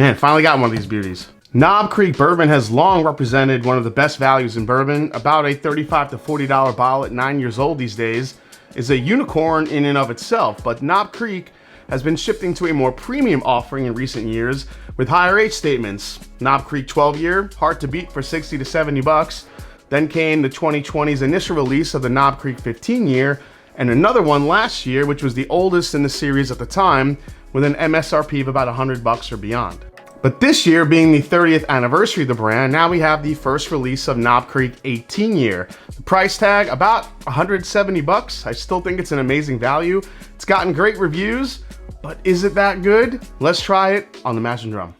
Man, finally got one of these beauties. Knob Creek Bourbon has long represented one of the best values in bourbon. About a $35 to $40 bottle at 9 years old these days is a unicorn in and of itself, but Knob Creek has been shifting to a more premium offering in recent years with higher age statements. Knob Creek 12-year, hard to beat for 60 to 70 bucks. Then came the 2020's initial release of the Knob Creek 15-year, and another one last year, which was the oldest in the series at the time, with an MSRP of about 100 bucks or beyond. But this year, being the 30th anniversary of the brand, now we have the first release of Knob Creek 18-year. The price tag, about 170 bucks. I still think it's an amazing value. It's gotten great reviews, but is it that good? Let's try it on the Mash and Drum.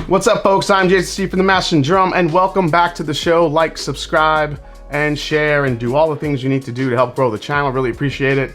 What's up, folks? I'm Jason C from the Mash and Drum, and welcome back to the show. Like, subscribe, and share, and do all the things you need to do to help grow the channel. Really appreciate it.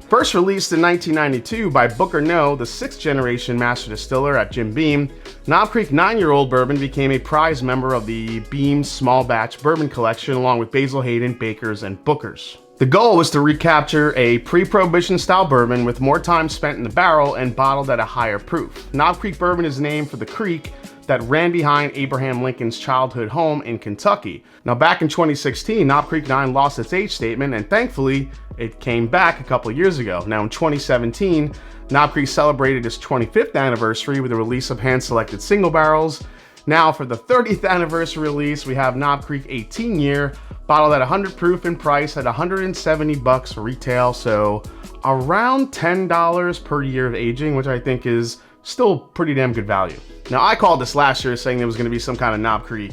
First released in 1992 by Booker No, the 6th generation master distiller at Jim Beam, Knob Creek 9-year-old bourbon became a prize member of the Beam small batch bourbon collection along with Basil Hayden, Bakers, and Bookers. The goal was to recapture a pre-prohibition style bourbon with more time spent in the barrel and bottled at a higher proof. Knob Creek bourbon is named for the creek that ran behind Abraham Lincoln's childhood home in Kentucky. Now, back in 2016, Knob Creek 9 lost its age statement, and thankfully, it came back a couple of years ago. Now, in 2017, Knob Creek celebrated its 25th anniversary with the release of hand-selected single barrels. Now, for the 30th anniversary release, we have Knob Creek 18-year, bottled at 100 proof and priced at 170 bucks retail, so around $10 per year of aging, which I think is still pretty damn good value. Now, I called this last year saying there was going to be some kind of Knob Creek,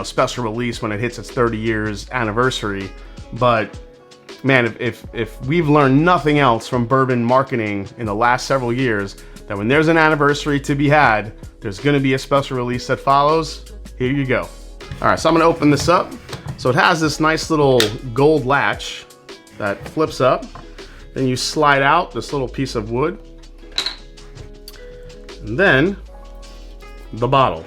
special release when it hits its 30 years anniversary. But man, if we've learned nothing else from bourbon marketing in the last several years, that when there's an anniversary to be had, there's going to be a special release that follows. Here you go. All right, so I'm going to open this up. So it has this nice little gold latch that flips up. Then you slide out this little piece of wood. And then the bottle.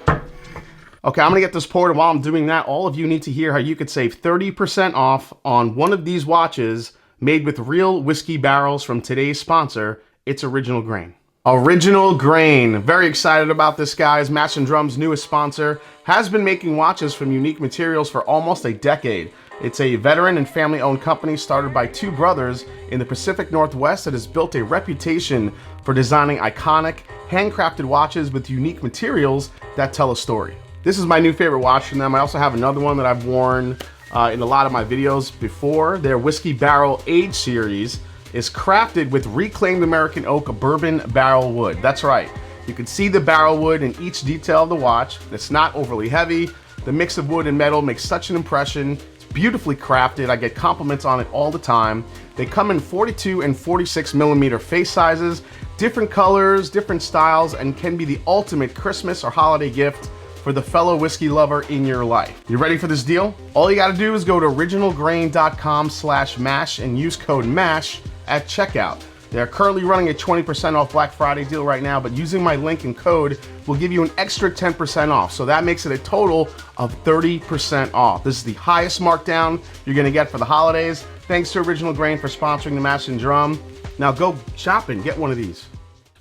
Okay, I'm gonna get this poured, and while I'm doing that, all of you need to hear how you could save 30% off on one of these watches made with real whiskey barrels from today's sponsor. It's Original Grain. Original Grain. Very excited about this, guys. Mash and Drum's newest sponsor has been making watches from unique materials for almost a decade. It's a veteran and family-owned company started by two brothers in the Pacific Northwest that has built a reputation for designing iconic, handcrafted watches with unique materials that tell a story. This is my new favorite watch from them. I also have another one that I've worn in a lot of my videos before. Their Whiskey Barrel Age series is crafted with reclaimed American oak bourbon barrel wood. That's right. You can see the barrel wood in each detail of the watch. It's not overly heavy. The mix of wood and metal makes such an impression. It's beautifully crafted. I get compliments on it all the time. They come in 42 and 46 millimeter face sizes, different colors, different styles, and can be the ultimate Christmas or holiday gift for the fellow whiskey lover in your life. You ready for this deal? All you gotta do is go to originalgrain.com/mash and use code MASH at checkout. They're currently running a 20% off Black Friday deal right now, but using my link and code will give you an extra 10% off. So that makes it a total of 30% off. This is the highest markdown you're gonna get for the holidays. Thanks to Original Grain for sponsoring the Mash and Drum. Now go shopping, get one of these.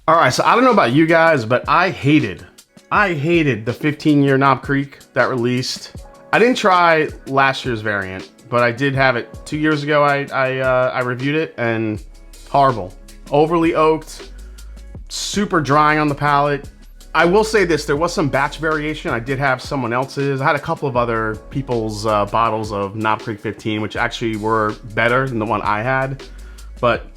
All right, so I don't know about you guys, but I hated the 15-year Knob Creek that released. I didn't try last year's variant, but I did have it 2 years ago. I reviewed it, and horrible. Overly oaked, super drying on the palate. I will say this, there was some batch variation. I did have someone else's. I had a couple of other people's bottles of Knob Creek 15, which actually were better than the one I had, but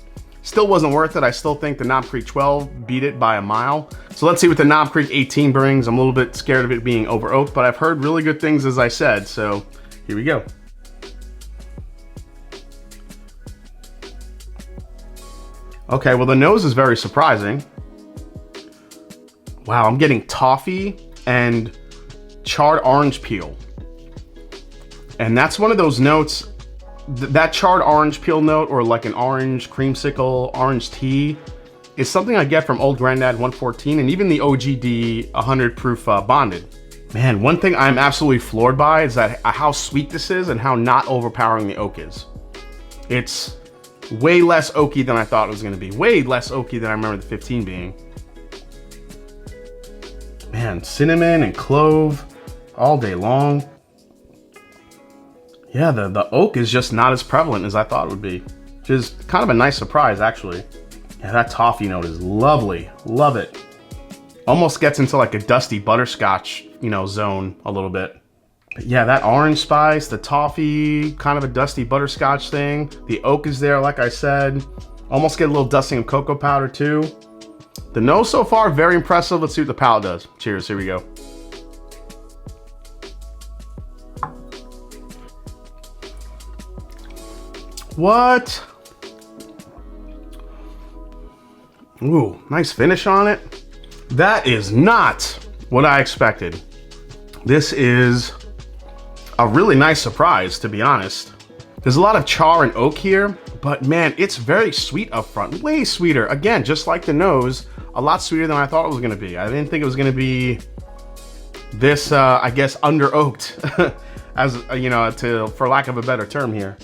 still wasn't worth it. I still think the Knob Creek 12 beat it by a mile. So let's see what the Knob Creek 18 brings. I'm a little bit scared of it being over oaked, but I've heard really good things, as I said, so here we go. Okay, well, the nose is very surprising. Wow, I'm getting toffee and charred orange peel. And that's one of those notes, that charred orange peel note, or like an orange creamsicle, orange tea, is something I get from Old Grandad 114 and even the OGD 100 proof bonded. Man, one thing I'm absolutely floored by is that how sweet this is and how not overpowering the oak is. It's way less oaky than I thought it was gonna be. Way less oaky than I remember the 15 being. Man, cinnamon and clove all day long. Yeah, the oak is just not as prevalent as I thought it would be. Which is kind of a nice surprise, actually. Yeah, that toffee note is lovely. Love it. Almost gets into like a dusty butterscotch, you know, zone a little bit. But yeah, that orange spice, the toffee, kind of a dusty butterscotch thing. The oak is there, like I said. Almost get a little dusting of cocoa powder too. The nose so far, very impressive. Let's see what the palate does. Cheers, here we go. What? Ooh, nice finish on it. That is not what I expected. This is a really nice surprise, to be honest. There's a lot of char and oak here, but man, it's very sweet up front. Way sweeter. Again, just like the nose, a lot sweeter than I thought it was gonna be. I didn't think it was gonna be this, I guess, under oaked, as you know, for lack of a better term here.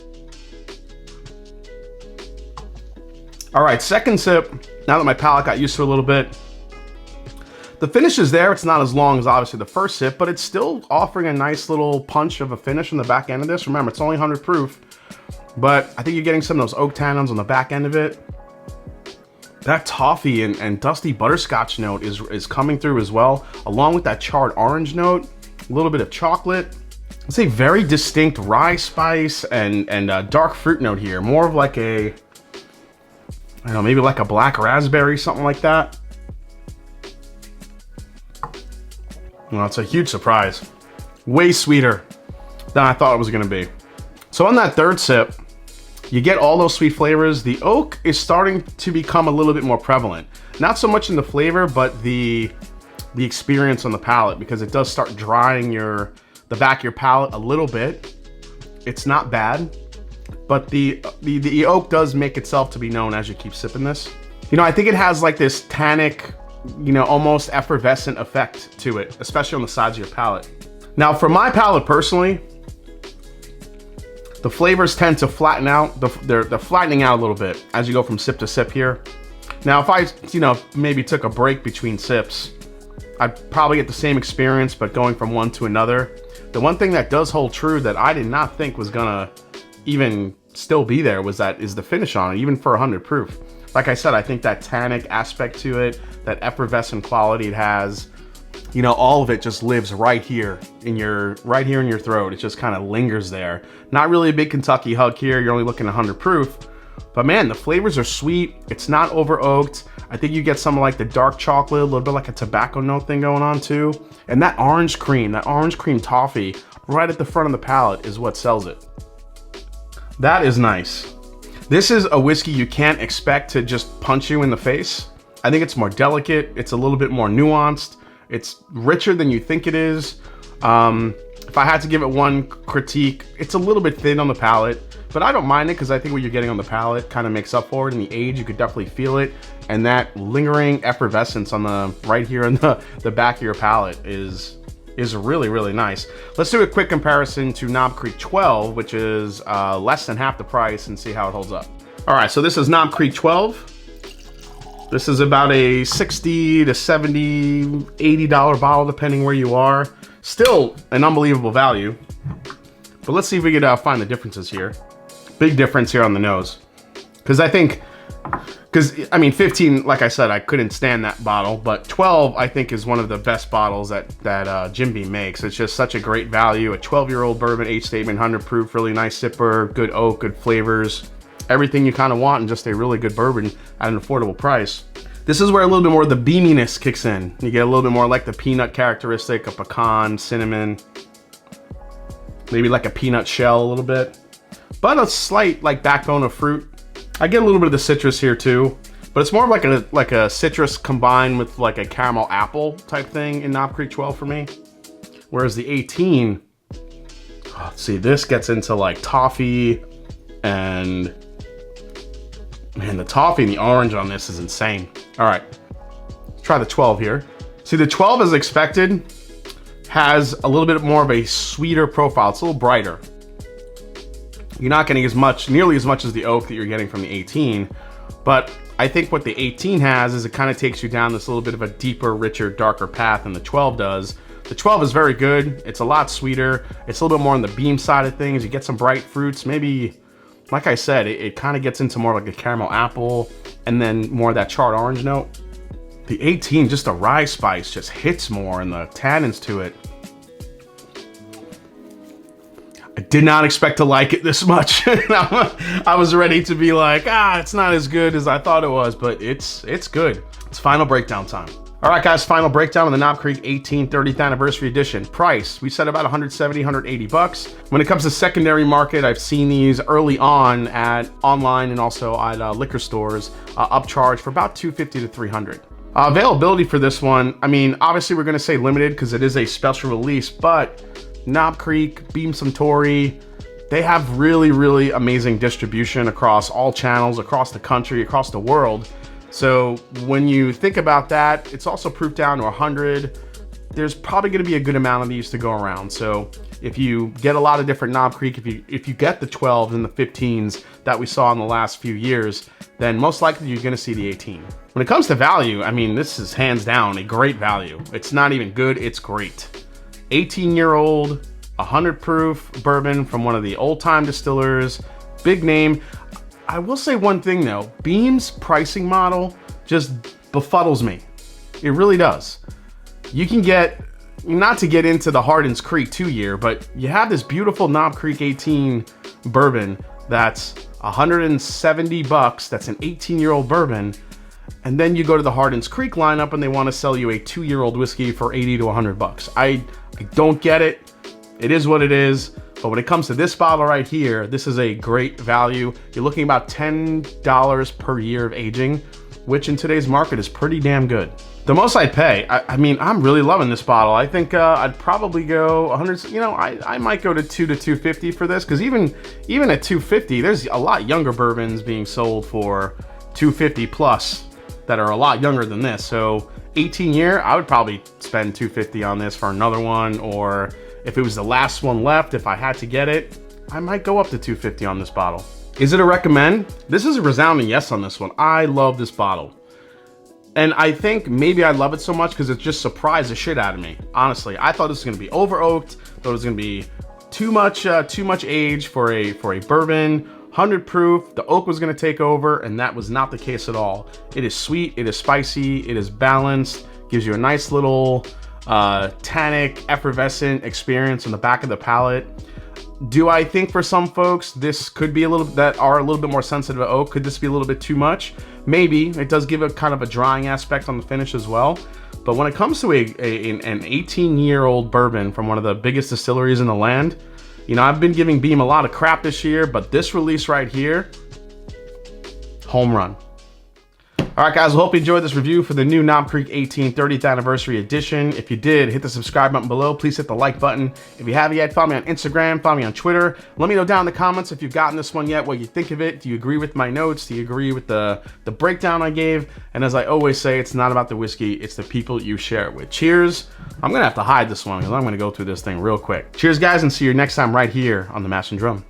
All right, second sip. Now that my palate got used to it a little bit, the finish is there. It's not as long as obviously the first sip, but it's still offering a nice little punch of a finish on the back end of this. Remember, it's only 100 proof, but I think you're getting some of those oak tannins on the back end of it. That toffee and dusty butterscotch note is coming through as well, along with that charred orange note, a little bit of chocolate. It's a very distinct rye spice and dark fruit note here. More of like a, I don't know, maybe like a black raspberry, something like that. Well, it's a huge surprise. Way sweeter than I thought it was gonna be. So on that third sip, you get all those sweet flavors. The oak is starting to become a little bit more prevalent. Not so much in the flavor, but the experience on the palate, because it does start drying the back of your palate a little bit. It's not bad, but the oak does make itself to be known as you keep sipping this. You know, I think it has like this tannic, you know, almost effervescent effect to it, especially on the sides of your palate. Now, for my palate personally, the flavors tend to flatten out. They're flattening out a little bit as you go from sip to sip here. Now, if I, you know, maybe took a break between sips, I'd probably get the same experience, but going from one to another. The one thing that does hold true that I did not think was gonna even still be there is the finish on it, even for 100 proof. Like I said, I think that tannic aspect to it, that effervescent quality it has, you know, all of it just lives right here in your throat. It just kind of lingers there. Not really a big Kentucky hug here. You're only looking at 100 proof, but man, the flavors are sweet. It's not over oaked. I think you get some like the dark chocolate, a little bit like a tobacco note thing going on too. And that orange cream toffee right at the front of the palate is what sells it. That is nice. This is a whiskey you can't expect to just punch you in the face. I think it's more delicate. It's a little bit more nuanced. It's richer than you think it is. If I had to give it one critique, it's a little bit thin on the palate, but I don't mind it because I think what you're getting on the palate kind of makes up for it. In the age, you could definitely feel it. And that lingering effervescence on the right here in the back of your palate is really, really nice. Let's do a quick comparison to Knob Creek 12, which is less than half the price, and see how it holds up. All right, so this is Knob Creek 12. This is about a $60 to $70, $80 bottle, depending where you are. Still an unbelievable value. But let's see if we could find the differences here. Big difference here on the nose. Because I mean, 15, like I said, I couldn't stand that bottle, but 12, I think, is one of the best bottles that Jim Beam makes. It's just such a great value. A 12-year-old bourbon, age statement, 100 proof, really nice sipper, good oak, good flavors. Everything you kind of want in just a really good bourbon at an affordable price. This is where a little bit more of the beaminess kicks in. You get a little bit more like the peanut characteristic, a pecan, cinnamon, maybe like a peanut shell a little bit, but a slight like backbone of fruit. I get a little bit of the citrus here too, but it's more of like a citrus combined with like a caramel apple type thing in Knob Creek 12 for me. Whereas the 18, see, this gets into like toffee, and man, the toffee and the orange on this is insane. All right, let's try the 12 here. See, the 12 as expected has a little bit more of a sweeter profile. It's a little brighter. You're not getting nearly as much as the oak that you're getting from the 18, but I think what the 18 has is it kind of takes you down this little bit of a deeper, richer, darker path than the 12 does. The 12 is very good. It's a lot sweeter. It's a little bit more on the beam side of things. You get some bright fruits. Maybe, like I said, it kind of gets into more like a caramel apple and then more of that charred orange note. The 18, just the rye spice just hits more and the tannins to it. I did not expect to like it this much. I was ready to be like, it's not as good as I thought it was, but it's good. It's final breakdown time. All right, guys, final breakdown on the Knob Creek 18 30th anniversary edition. Price, we said about 170, 180 bucks. When it comes to secondary market, I've seen these early on at online and also at liquor stores upcharged for about 250 to 300. Availability for this one, I mean, obviously we're gonna say limited because it is a special release, but Knob Creek, Beam Suntory, they have really, really amazing distribution across all channels, across the country, across the world. So when you think about that, it's also proof down to 100. There's probably gonna be a good amount of these to go around. So if you get a lot of different Knob Creek, if you get the 12s and the 15s that we saw in the last few years, then most likely you're gonna see the 18. When it comes to value, I mean, this is hands down a great value. It's not even good, it's great. 18-year-old, 100 proof bourbon from one of the old time distillers, big name. I will say one thing though, Beam's pricing model just befuddles me. It really does. You can get, not to get into the Hardin's Creek 2-year, but you have this beautiful Knob Creek 18 bourbon that's 170 bucks. That's an 18-year-old bourbon. And then you go to the Hardin's Creek lineup and they want to sell you a 2-year-old whiskey for 80 to 100 bucks. I don't get it. It is what it is. But when it comes to this bottle right here, this is a great value. You're looking about $10 per year of aging, which in today's market is pretty damn good. The most I'd pay, I mean, I'm really loving this bottle. I think I'd probably go 100, you know, I might go to 2 to 250 for this, because even at 250, there's a lot younger bourbons being sold for 250 plus that are a lot younger than this. So 18 year, I would probably spend 250 on this for another one, or if it was the last one left, if I had to get it, I might go up to 250 on this bottle. Is it a recommend? This is a resounding yes on this one. I love this bottle. And I think maybe I love it so much because it just surprised the shit out of me. Honestly, I thought this was gonna be over oaked, thought it was gonna be too much age for a bourbon, 100 proof, the oak was gonna take over, and that was not the case at all. It is sweet, it is spicy, it is balanced, gives you a nice little tannic, effervescent experience on the back of the palate. Do I think for some folks this could be a little bit more sensitive to oak? Could this be a little bit too much? Maybe. It does give a kind of a drying aspect on the finish as well. But when it comes to an 18-year-old bourbon from one of the biggest distilleries in the land, you know, I've been giving Beam a lot of crap this year, but this release right here, home run. All right, guys, I hope you enjoyed this review for the new Knob Creek 18 30th anniversary edition. If you did, hit the subscribe button below. Please hit the like button. If you haven't yet, follow me on Instagram, follow me on Twitter. Let me know down in the comments if you've gotten this one yet, what you think of it. Do you agree with my notes? Do you agree with the breakdown I gave? And as I always say, it's not about the whiskey, it's the people you share it with. Cheers. I'm gonna have to hide this one because I'm gonna go through this thing real quick. Cheers, guys, and see you next time right here on The Mash and Drum.